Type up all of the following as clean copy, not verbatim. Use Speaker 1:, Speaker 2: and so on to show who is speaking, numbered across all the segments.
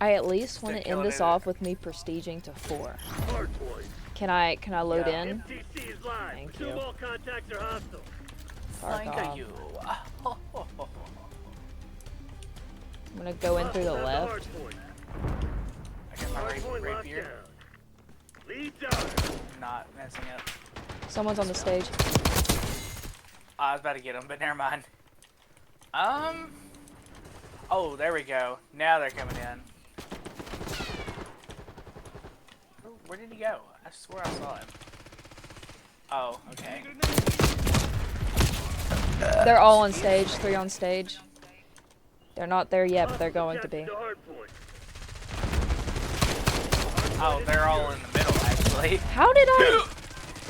Speaker 1: I at least want
Speaker 2: Still
Speaker 1: to end
Speaker 2: killing
Speaker 1: this
Speaker 2: it.
Speaker 1: off with me prestiging to 4. Can I load
Speaker 2: Yeah.
Speaker 1: in?
Speaker 3: MTC is live.
Speaker 1: Thank
Speaker 3: Assume
Speaker 1: you.
Speaker 3: all contacts are hostile.
Speaker 1: Fuck
Speaker 2: Thank
Speaker 1: off.
Speaker 2: you.
Speaker 1: I'm gonna go in through the
Speaker 3: Hostiles have
Speaker 1: left.
Speaker 3: hardpoint.
Speaker 2: I got my
Speaker 3: Hardpoint locked
Speaker 2: rapier.
Speaker 3: down. Lead down.
Speaker 2: Not messing up.
Speaker 1: Someone's on the stage.
Speaker 2: I was about to get him, but never mind. Oh, there we go. Now they're coming in. Oh, where did he go? I swear I saw him. Oh, okay.
Speaker 1: They're all on stage. 3 on stage. They're not there yet, but they're going to be.
Speaker 3: Captured the hardpoint.
Speaker 2: Oh, they're all in the middle, actually.
Speaker 1: How did I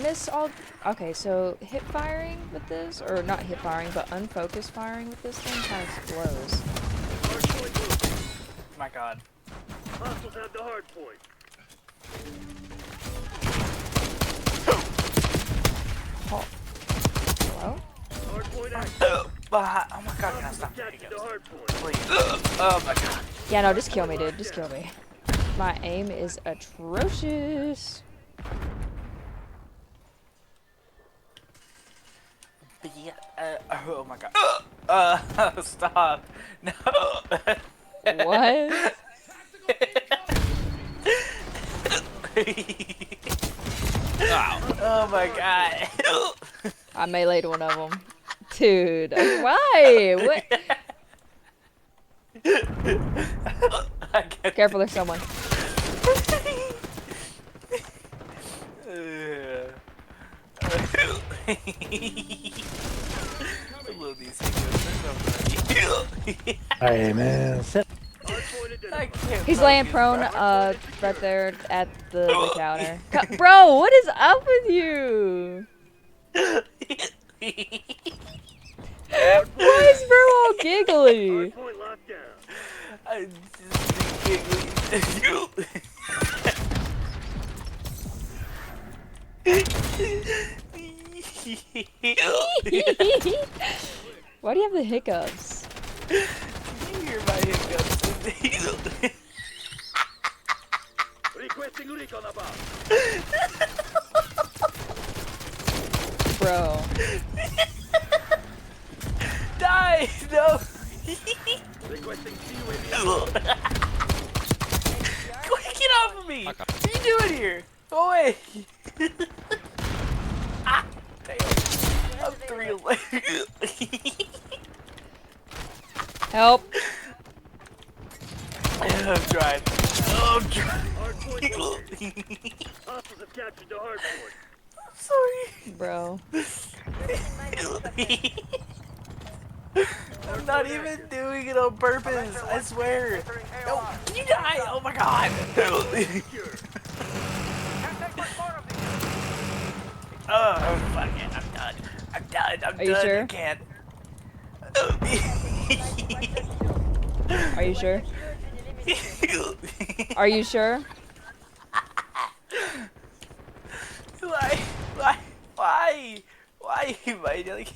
Speaker 1: miss all? Okay, so hip firing with this, or not hip firing, but unfocused firing with this thing kind of blows.
Speaker 3: Hardpoint moving.
Speaker 2: My God.
Speaker 3: Hostiles have the hardpoint.
Speaker 1: Oh. Hello?
Speaker 3: Hardpoint active.
Speaker 2: Oh my God, can I stop the
Speaker 3: Captured the
Speaker 2: hiccups?
Speaker 3: hardpoint.
Speaker 2: Please. Oh my God.
Speaker 1: Yeah, no, just kill me, dude. Just kill me. My aim is atrocious.
Speaker 2: But yeah, oh my God. Stop. No.
Speaker 1: What?
Speaker 2: Oh my God.
Speaker 1: I meleeed one of them. Dude, why? What?
Speaker 2: I get
Speaker 1: Careful, there's someone.
Speaker 2: I love these hiccups. They're so funny.
Speaker 4: Hey man,
Speaker 3: Hardpoint
Speaker 2: I
Speaker 3: identified.
Speaker 2: can't
Speaker 1: He's laying
Speaker 2: focus,
Speaker 1: prone,
Speaker 2: bro.
Speaker 1: right there at the counter. Bro, what is up with you? Why is bro all giggly?
Speaker 3: Hardpoint locked down.
Speaker 2: I'm just giggling.
Speaker 1: Why do you have the hiccups?
Speaker 2: You hear my hiccups?
Speaker 3: Requesting recon above.
Speaker 1: Bro.
Speaker 2: Die! No!
Speaker 3: Requesting CUAV.
Speaker 2: Get off of me! What are you doing here? Go away! Ah! Damn. I'm 311.
Speaker 1: Help.
Speaker 2: I'm trying. Oh, I'm trying.
Speaker 3: Hardpoint located. Hostiles have captured the hardpoint.
Speaker 2: I'm sorry.
Speaker 1: Bro.
Speaker 2: I'm not even doing it on purpose. I swear. No, you die. Oh my God.
Speaker 3: Secure.
Speaker 2: Oh, fuck it. I'm done. I'm done. I'm
Speaker 1: Are you
Speaker 2: done.
Speaker 1: sure?
Speaker 2: I can't.
Speaker 1: Are you sure? Are you sure?
Speaker 2: Why? Why? Why? Why am I like?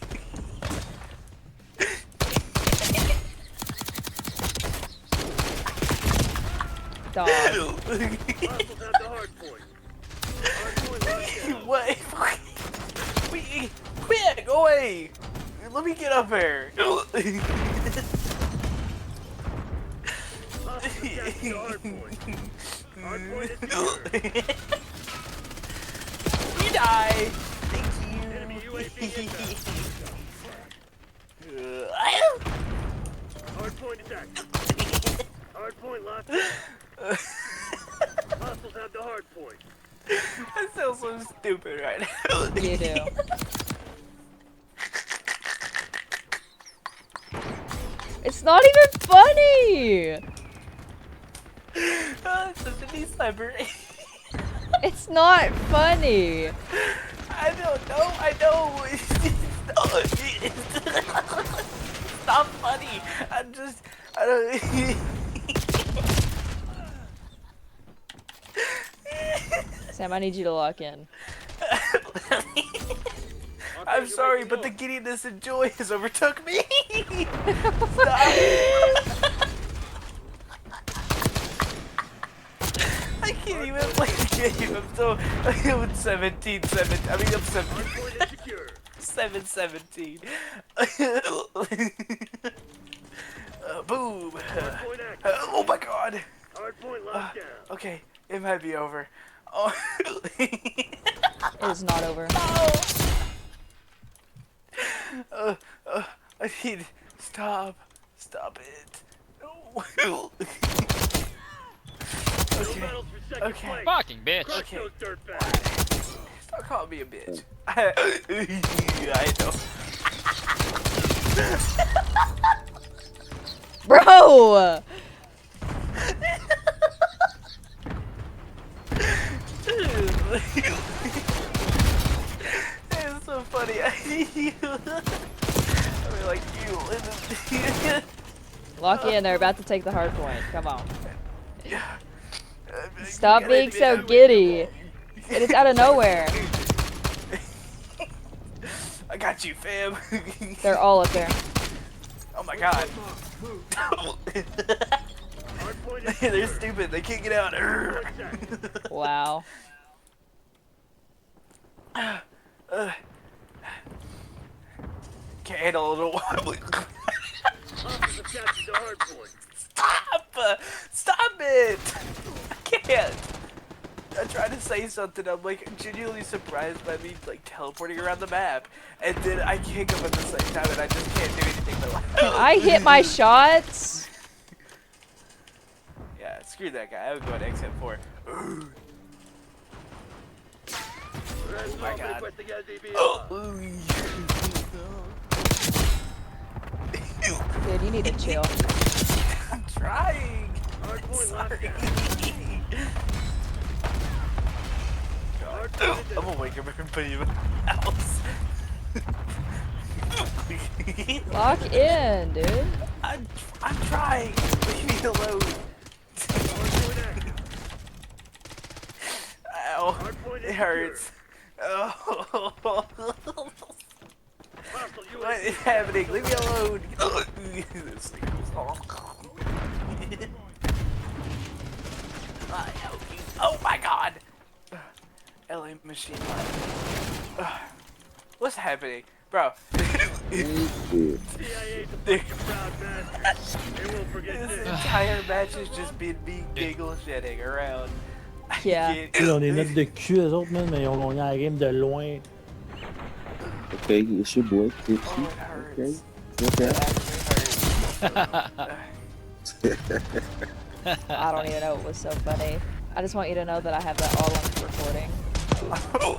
Speaker 1: Dog.
Speaker 3: Hostiles have the hardpoint. Hardpoint locked down.
Speaker 2: What? Wait, quit! Go away! Let me get up here.
Speaker 3: Hostiles have captured the hardpoint. Hardpoint is secure.
Speaker 2: You die. Thank
Speaker 3: Enemy UAV inbound.
Speaker 2: you.
Speaker 3: Hardpoint is active. Hardpoint locked down. Hostiles have the hardpoint.
Speaker 2: I feel so stupid right now.
Speaker 1: You do. It's not even funny!
Speaker 2: Oh, it's such a new sniper.
Speaker 1: It's not funny!
Speaker 2: I don't know. I know. It's not funny. I'm just. I don't.
Speaker 1: Sam, I need you to lock in.
Speaker 2: I'm sorry, but the giddiness and joy has overtook me. Stop. I'm still. I'm 17, 7. I mean, I'm 7.
Speaker 3: Hardpoint is secure.
Speaker 2: 7, 17. Boom.
Speaker 3: Hardpoint active.
Speaker 2: Oh my god.
Speaker 3: Hardpoint locked down.
Speaker 2: Okay, it might be over. Oh.
Speaker 1: It is not over.
Speaker 2: I need. Stop. Stop it. No.
Speaker 3: No
Speaker 2: Okay.
Speaker 3: medals for second
Speaker 2: Okay.
Speaker 3: place.
Speaker 4: Fucking bitch.
Speaker 3: Crush
Speaker 2: Okay.
Speaker 3: those dirtbags.
Speaker 2: Stop calling me a bitch. I know.
Speaker 1: Bro!
Speaker 2: It's so funny. I mean, like you.
Speaker 1: Lock in, they're about to take the hard point. Come on.
Speaker 2: Yeah.
Speaker 1: Stop being so giddy. It is out of nowhere.
Speaker 2: I got you, fam.
Speaker 1: They're all up there.
Speaker 2: Oh my god.
Speaker 3: Hardpoint is
Speaker 2: They're
Speaker 3: secure.
Speaker 2: stupid. They can't get out.
Speaker 1: Wow.
Speaker 2: Can't handle a little wobbly.
Speaker 3: Hostiles have captured the hardpoint.
Speaker 2: Stop! Stop it! I can't. I tried to say something. I'm like genuinely surprised by me like teleporting around the map, and then I kick him at the same time, and I just can't do anything but like.
Speaker 1: I hit my shots.
Speaker 2: Yeah, screw that guy. I would go to exit 4.
Speaker 3: That's
Speaker 2: my
Speaker 3: all
Speaker 2: God.
Speaker 3: requesting LDB.
Speaker 1: Dude, you need to chill.
Speaker 2: I'm trying.
Speaker 3: Hardpoint locked
Speaker 2: Sorry.
Speaker 3: down.
Speaker 2: I'm gonna wake up everybody in my house.
Speaker 1: Lock in, dude.
Speaker 2: I'm trying. Leave me alone.
Speaker 3: Hardpoint active.
Speaker 2: Ow.
Speaker 3: Hardpoint is
Speaker 2: It hurts. Oh.
Speaker 3: Hostile
Speaker 2: What
Speaker 3: UAV.
Speaker 2: is happening? Leave me alone. This thing is oh my god. LA machine gun. What's happening? Bro.
Speaker 3: CIA's a fucking proud bastard. They won't forget
Speaker 2: This
Speaker 3: this.
Speaker 2: entire match is just been me giggle shitting around. I
Speaker 1: Yeah.
Speaker 2: can't-
Speaker 5: Ils ont des notes de cul, eux autres, man, mais ils ont gagné la game de loin.
Speaker 6: Okay, it's your boy,
Speaker 2: Oh,
Speaker 6: Tipsy.
Speaker 2: it hurts.
Speaker 6: Okay,
Speaker 2: It
Speaker 6: okay.
Speaker 2: actually hurts.
Speaker 1: I don't even know what was so funny. I just want you to know that I have that all on recording.
Speaker 2: Oh,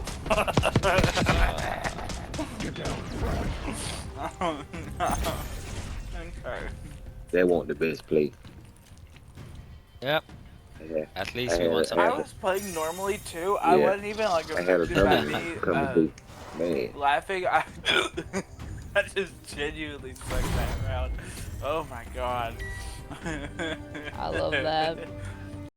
Speaker 2: no. Okay.
Speaker 6: They want the best play.
Speaker 4: Yep.
Speaker 6: Yeah.
Speaker 4: At least we want
Speaker 6: I
Speaker 4: some.
Speaker 2: I
Speaker 6: had-
Speaker 2: was playing normally too. I
Speaker 6: Yeah.
Speaker 2: wasn't even like
Speaker 6: I had a
Speaker 2: affected by
Speaker 6: dummy
Speaker 2: me
Speaker 6: come and do. Man,
Speaker 2: laughing. I just genuinely sucked that round. Oh my god.
Speaker 1: I love that.